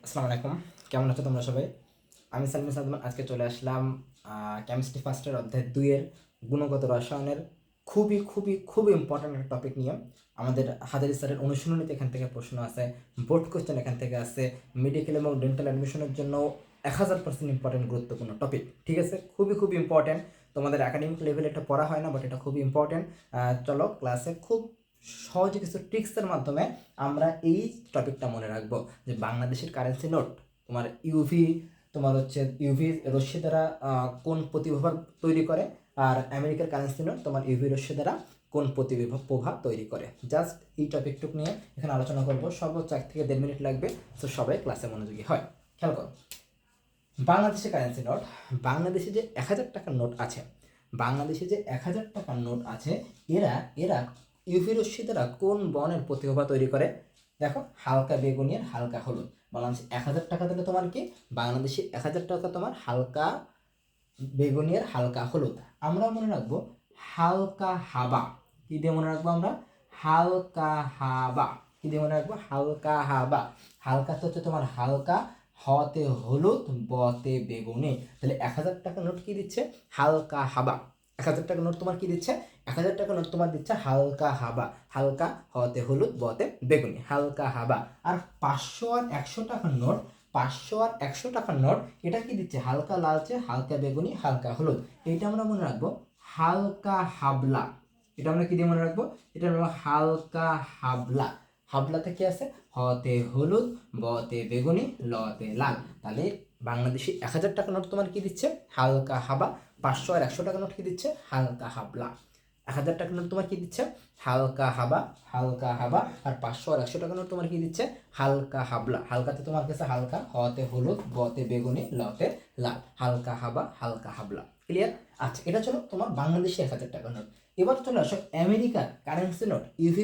আসসালামু আলাইকুম, কেমন আছো তোমরা সবাই? আমি সালমি সাদমান আজকে চলে আসলাম কেমিস্ট্রি ফার্স্টের অধ্যায় 2-এর গুণগত রসায়নের খুবই খুবই খুবই ইম্পর্ট্যান্ট একটা টপিক নিয়ে। আমাদের হাজারি স্যারের অনুশীলনীতে এখান থেকে প্রশ্ন আছে, বোর্ড কোয়েশ্চেন এখান থেকে আছে, মেডিকেল এবং ডেন্টাল অ্যাডমিশনের জন্য 1000% ইম্পর্টেন্ট গুরুত্বপূর্ণ টপিক। ঠিক আছে, খুবই খুবই ইম্পর্ট্যান্ট। তোমাদের একাডেমিক লেভেলে এটা পড়া হয় না, বাট এটা খুবই ইম্পর্ট্যান্ট। চলো ক্লাসে খুব সহজে কিছু ট্রিক্সের মাধ্যমে আমরা এই টপিকটা মনে রাখবো যে বাংলাদেশের কারেন্সি নোট তোমার ইউভি রশ্মি দ্বারা কোন প্রতিভাব তৈরি করে, আর আমেরিকার কারেন্সি নোট তোমার ইউভি রশ্মি দ্বারা কোন প্রভাব তৈরি করে। জাস্ট এই টপিকটুক নিয়ে এখানে আলোচনা করবো, সর্বোচ্চ 1 থেকে 1.5 মিনিট লাগবে। তো সবাই ক্লাসে মনোযোগী হয়। খেয়াল করো, বাংলাদেশের কারেন্সি নোট, বাংলাদেশে যে 1000 টাকার নোট আছে, বাংলাদেশে যে 1000 টাকার নোট আছে, এরা এরা ইউভি রশ্মি দ্বারা কোন বর্ণের প্রতিভাব তৈরি করে? দেখো, হালকা বেগুনি আর হালকা হলুদ। বাংলাদেশে 1000 টাকা দিলে তোমার কি, বাংলাদেশে 1000 টাকা তোমার হালকা বেগুনি আর হালকা হলুদ। আমরা মনে রাখবো হালকা হাবা। কি দিয়ে মনে রাখবো আমরা? হালকা হাবা। কি দিয়ে মনে রাখবো? হালকা হাবা। হালকাতে হচ্ছে তোমার হালকা, হতে হলুদ, বতে বেগুনি। তাহলে 1000 টাকা নোট কি দিচ্ছে? হালকা হাবা। 1000 টাকা নোট তোমার কি দিচ্ছে? 1000 টাকা নোট তোমার দিচ্ছে হালকা হাবা। হালকা, হতে হলুদ, বতে বেগুনি, হালকা হাবা। আর 500 আর 100 টাকার নোট, 500 আর 100 টাকার নোট, এটা কি দিচ্ছে? হালকা লালচে, হালকা বেগুনি, হালকা হলুদ। এইটা আমরা মনে রাখবো হালকা হাবলা। এটা আমরা কি দিয়ে মনে রাখবো? এটা আমরা হালকা হাবলা। হাবলাতে কি আছে? হতে হলুদ, বতে বেগুনি, লতে লাল। তাহলে বাংলাদেশি 1000 টাকা নোট তোমার কি দিচ্ছে? হালকা হাবা। 500 আর 100 টাকা নোট কি দিচ্ছে? হালকা হাবলা। 1000 টাকা নোট তোমার কি দিচ্ছে? হালকা হাবা, হালকা হাবা। আর 500 আর 100 টাকা নোট তোমার কি দিচ্ছে? হালকা হাবলা। হালকাতে তোমার কাছে হালকা, হতে হলুদ, বতে বেগুনি, লতে লাল। হালকা হাবা, হালকা হাবলা। ক্লিয়ার? আচ্ছা, এটা চলো তোমার বাংলাদেশি 1000 টাকা নোট। এবার চলে আসো আমেরিকার কারেন্সি নোট ইউভি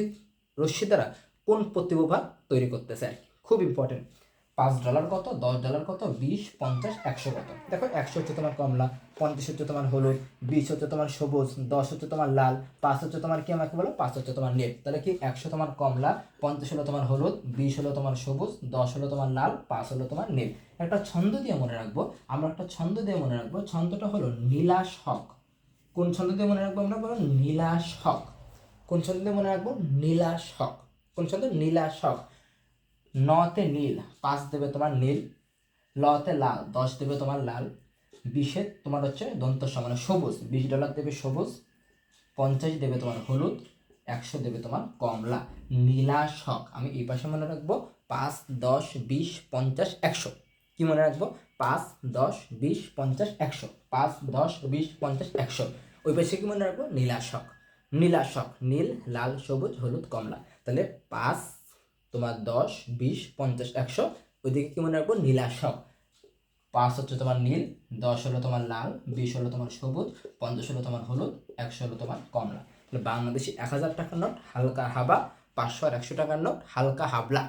রশ্মি দ্বারা কোন প্রতিভাব তৈরি করতেছে আর কি। খুব ইম্পর্টেন্ট। $5 কত, $10 কত, 20, 50, 100 কত? দেখো, 100 হচ্ছে তোমার কমলা, 50 হচ্ছে তোমার হলুদ, 20 হচ্ছে তোমার সবুজ, 10 হচ্ছে তোমার লাল, 5 হচ্ছে তোমার কি আমাকে বলো? 5 হচ্ছে তোমার নীল। তাহলে কি 100 তোমার কমলা, 50 হলো তোমার হলুদ, 20 হলো তোমার সবুজ, 10 হলো তোমার লাল, 5 হলো তোমার নীল। একটা ছন্দ দিয়ে মনে রাখবো আমরা, একটা ছন্দ দিয়ে মনে রাখবো। ছন্দটা হলো নীলাশ হক। কোন ছন্দ দিয়ে মনে রাখবো আমরা? বলো, নীলাশ হক। কোন ছন্দ দিয়ে মনে রাখবো? নীলাশ হক। কোন ছন্দ? নীলাশ হক। নতে নীল, 5 দেবে তোমার নীল। লতে লাল, 10 দেবে তোমার লাল। 20-এ তোমার হচ্ছে দন্ত মানে সবুজ, $20 দেবে সবুজ। 50 দেবে তোমার হলুদ, 100 দেবে তোমার কমলা। নীলাশ হক। আমি এই পাশে মনে রাখবো 5, 10, 20, 50, 100। কি মনে রাখবো? 5, 10, 20, 50, 100। 5, 10, 20, 50, 100। ওই পাশে কি মনে রাখবো? নীলাশ হক। নীলাশ হক, নীল, লাল, সবুজ, হলুদ, কমলা। তাহলে 5 তোমার 10, 20, 50, 100। ওইদিকে কি মনে রাখবো? নীলাশ হক। 5 হচ্ছে তোমার নীল, 10 হলো তোমার লাল, 20 হলো তোমার সবুজ, 50 হলো তোমার হলুদ, 100 হলো তোমার কমলা। তাহলে বাংলাদেশি 1000 টাকার নোট হালকা হাবা, 500 আর 100 টাকার নোট হালকা হাবলা।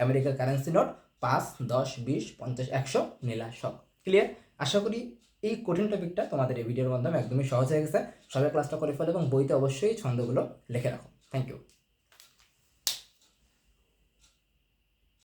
আমেরিকার কারেন্সি নোট 5, 10, 20, 50, 100 নীলাশ হক। ক্লিয়ার? আশা করি এই কঠিন টপিকটা তোমাদের এই ভিডিওর মাধ্যমে একদমই সহজ হয়ে গেছে। সবাই ক্লাসটা করে ফেলো এবং বইতে অবশ্যই ছন্দগুলো লিখে রাখো। Thank you.